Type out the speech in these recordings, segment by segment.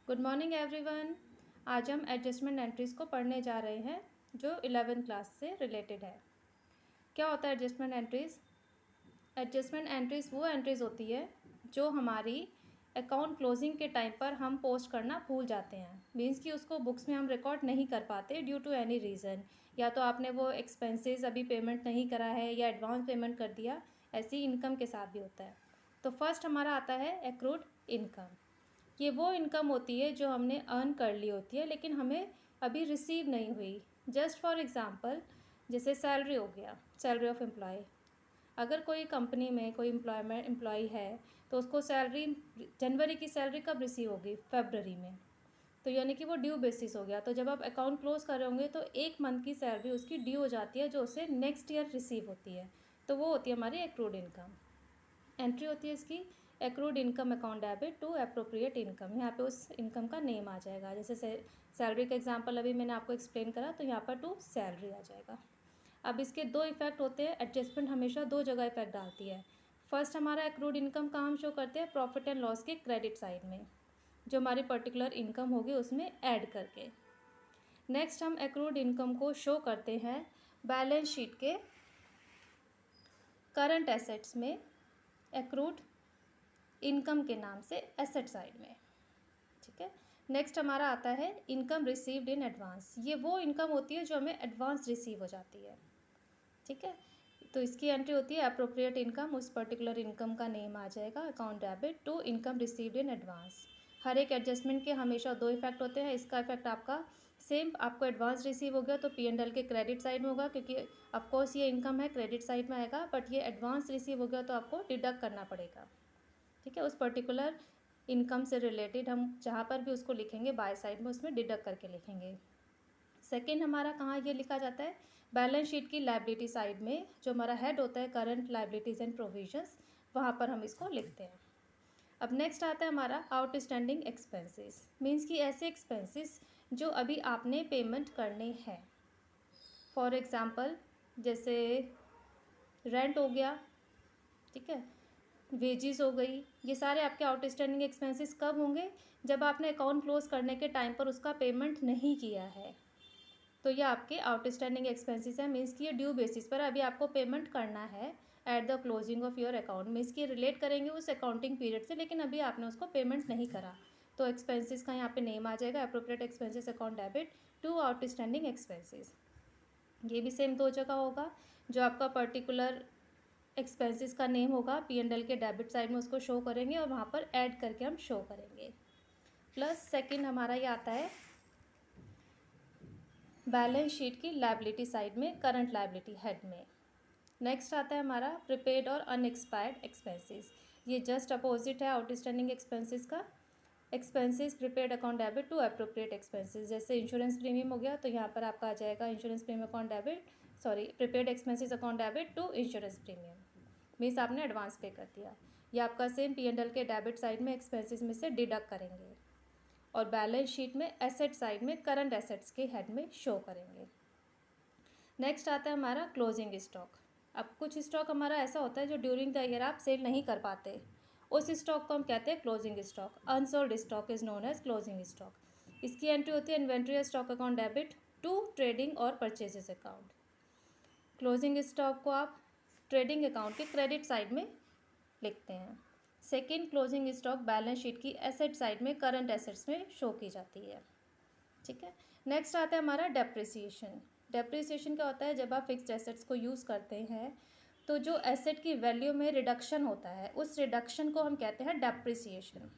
Good morning everyone. आज हम adjustment entries को पढ़ने जा रहे हैं जो 11th क्लास से रिलेटेड है। क्या होता है एडजस्टमेंट एंट्रीज़? एडजस्टमेंट एंट्रीज़ वो एंट्रीज़ होती है जो हमारी अकाउंट क्लोजिंग के टाइम पर हम पोस्ट करना भूल जाते हैं। मीन्स कि उसको बुक्स में हम रिकॉर्ड नहीं कर पाते ड्यू टू एनी रीज़न, या तो आपने वो एक्सपेंसेस अभी पेमेंट नहीं करा है या एडवांस पेमेंट कर दिया। ऐसी इनकम के साथ भी होता है। तो फर्स्ट हमारा आता है एक्रूड इनकम। ये वो इनकम होती है जो हमने अर्न कर ली होती है लेकिन हमें अभी रिसीव नहीं हुई। जस्ट फॉर एग्ज़ाम्पल, जैसे सैलरी हो गया, सैलरी ऑफ एम्प्लॉय। अगर कोई कंपनी में कोई एम्प्लॉय है तो उसको सैलरी जनवरी की सैलरी कब रिसीव होगी? फरवरी में। तो यानी कि वो ड्यू बेसिस हो गया। तो जब आप अकाउंट क्लोज कर रहे होंगे तो एक मंथ की सैलरी उसकी ड्यू हो जाती है जो उसे नेक्स्ट ईयर रिसीव होती है। तो वो होती है हमारी एक्रूड इनकम। एंट्री होती है इसकी accrued income account debit to appropriate income. यहाँ पे उस इनकम का नेम आ जाएगा। जैसे सैलरी का एग्जांपल अभी मैंने आपको एक्सप्लेन करा, तो यहाँ पर टू सैलरी आ जाएगा। अब इसके दो इफेक्ट होते हैं। एडजस्टमेंट हमेशा दो जगह इफेक्ट डालती है। फर्स्ट हमारा एक्रूड इनकम का हम शो करते हैं प्रॉफिट एंड लॉस के क्रेडिट साइड में, जो हमारी पर्टिकुलर इनकम होगी उसमें ऐड करके। नेक्स्ट हम एक्रूड इनकम को शो करते हैं बैलेंस शीट के करंट एसेट्स में, एक्रूड इनकम के नाम से एसेट साइड में। ठीक है। नेक्स्ट हमारा आता है इनकम रिसीव्ड इन एडवांस। ये वो इनकम होती है जो हमें एडवांस रिसीव हो जाती है। ठीक है। तो इसकी एंट्री होती है अप्रोप्रिएट इनकम। उस पर्टिकुलर इनकम का नेम आ जाएगा account debit to income received in advance. हर एक एडजस्टमेंट के हमेशा दो इफेक्ट होते हैं। इसका इफेक्ट आपका सेम, आपको एडवांस रिसीव हो गया तो P&L के क्रेडिट साइड में होगा, क्योंकि ऑफकोर्स ये इनकम है क्रेडिट साइड में आएगा, बट ये एडवांस रिसीव हो गया तो आपको डिडक्ट करना पड़ेगा। ठीक है। उस पर्टिकुलर इनकम से रिलेटेड हम जहाँ पर भी उसको लिखेंगे बाय साइड में उसमें डिडक्ट करके लिखेंगे। सेकंड हमारा कहाँ ये लिखा जाता है? बैलेंस शीट की लायबिलिटी साइड में, जो हमारा हेड होता है करंट लायबिलिटीज़ एंड प्रोविजंस, वहाँ पर हम इसको लिखते हैं। अब नेक्स्ट आता है हमारा आउटस्टैंडिंग एक्सपेंसेस। मीन्स कि ऐसे एक्सपेंसेस जो अभी आपने पेमेंट करने हैं। फॉर एग्ज़ाम्पल, जैसे रेंट हो गया, ठीक है, वेजेस हो गई, ये सारे आपके आउटस्टैंडिंग एक्सपेंसेस कब होंगे? जब आपने अकाउंट क्लोज करने के टाइम पर उसका पेमेंट नहीं किया है, तो ये आपके आउटस्टैंडिंग एक्सपेंसेस है। मीन्स कि ये ड्यू बेसिस पर अभी आपको पेमेंट करना है at the closing of your account. Means कि रिलेट करेंगे उस अकाउंटिंग पीरियड से, लेकिन अभी आपने उसको पेमेंट नहीं करा, तो एक्सपेंसेस का यहाँ पे नेम आ जाएगा appropriate expenses account debit to outstanding expenses. ये भी सेम दो जगह होगा। जो आपका पर्टिकुलर एक्सपेंसेस का नेम होगा P&L के डेबिट साइड में उसको शो करेंगे और वहाँ पर ऐड करके हम शो करेंगे। प्लस सेकंड हमारा ये आता है बैलेंस शीट की लायबिलिटी साइड में करंट लायबिलिटी हेड में। नेक्स्ट आता है हमारा प्रीपेड और अनएक्सपायर्ड एक्सपेंसेस। ये जस्ट अपोजिट है आउटस्टैंडिंग एक्सपेंसेस का। Expenses prepaid account debit to appropriate expenses. जैसे इंश्योरेंस प्रीमियम हो गया तो यहाँ पर आपका आ जाएगा insurance premium account debit, sorry, prepaid expenses account debit to insurance premium. Means आपने एडवांस पे कर दिया। ये आपका सेम P&L के डेबिट साइड में एक्सपेंसेस में से डिडक्ट करेंगे और बैलेंस शीट में एसेट साइड में करंट एसेट्स के हेड में शो करेंगे। नेक्स्ट आता है हमारा क्लोजिंग स्टॉक। अब कुछ स्टॉक हमारा ऐसा होता है जो ड्यूरिंग द ईयर आप सेल नहीं कर पाते, उस स्टॉक को हम कहते हैं closing stock. Unsold stock is known as closing stock. इसकी एंट्री होती है इन्वेंट्री या stock account debit to trading और परचेजेस अकाउंट। क्लोजिंग स्टॉक को आप ट्रेडिंग अकाउंट के क्रेडिट साइड में लिखते हैं। Second, closing stock balance sheet की एसेट साइड में करंट एसेट्स में शो की जाती है। ठीक है। नेक्स्ट आता है हमारा डेप्रिसिएशन। डेप्रिसिएशन क्या होता है? जब आप फिक्स्ड एसेट्स को यूज़ करते हैं तो जो एसेट की वैल्यू में रिडक्शन होता है, उस रिडक्शन को हम कहते हैं डेप्रिसिएशन।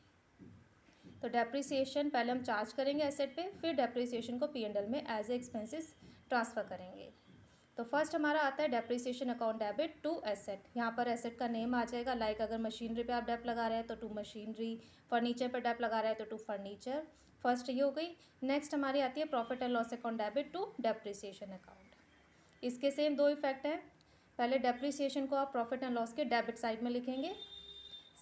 तो डेप्रिसिएशन पहले हम चार्ज करेंगे एसेट पे, फिर डेप्रिसिएशन को P&L में एज ए एक्सपेंसेस ट्रांसफ़र करेंगे। तो फर्स्ट हमारा आता है depreciation account debit to asset. यहाँ पर एसेट का नेम आ जाएगा। लाइक अगर मशीनरी पे आप डेप लगा रहे हैं तो टू मशीनरी, फर्नीचर पे डेप लगा रहे हैं तो टू फर्नीचर। फर्स्ट ये हो गई। नेक्स्ट हमारी आती है profit and loss account debit to depreciation account. इसके सेम दो इफेक्ट हैं। पहले डेप्रिसिएशन को आप प्रॉफिट एंड लॉस के डेबिट साइड में लिखेंगे।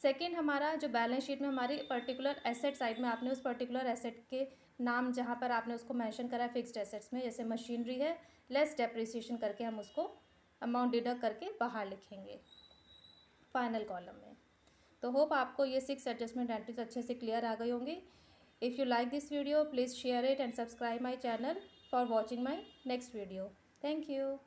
सेकेंड, हमारा जो बैलेंस शीट में हमारी पर्टिकुलर एसेट साइड में आपने उस पर्टिकुलर एसेट के नाम जहाँ पर आपने उसको मेंशन करा है फिक्स्ड एसेट्स में, जैसे मशीनरी है, लेस डेप्रिसिएशन करके हम उसको अमाउंट डिडक्ट करके बाहर लिखेंगे फाइनल कॉलम में। तो होप आपको ये 6 एडजस्टमेंट एंट्रीज अच्छे से क्लियर आ गई होंगी। If you like this video, please share it and subscribe my channel for watching my next video. Thank you.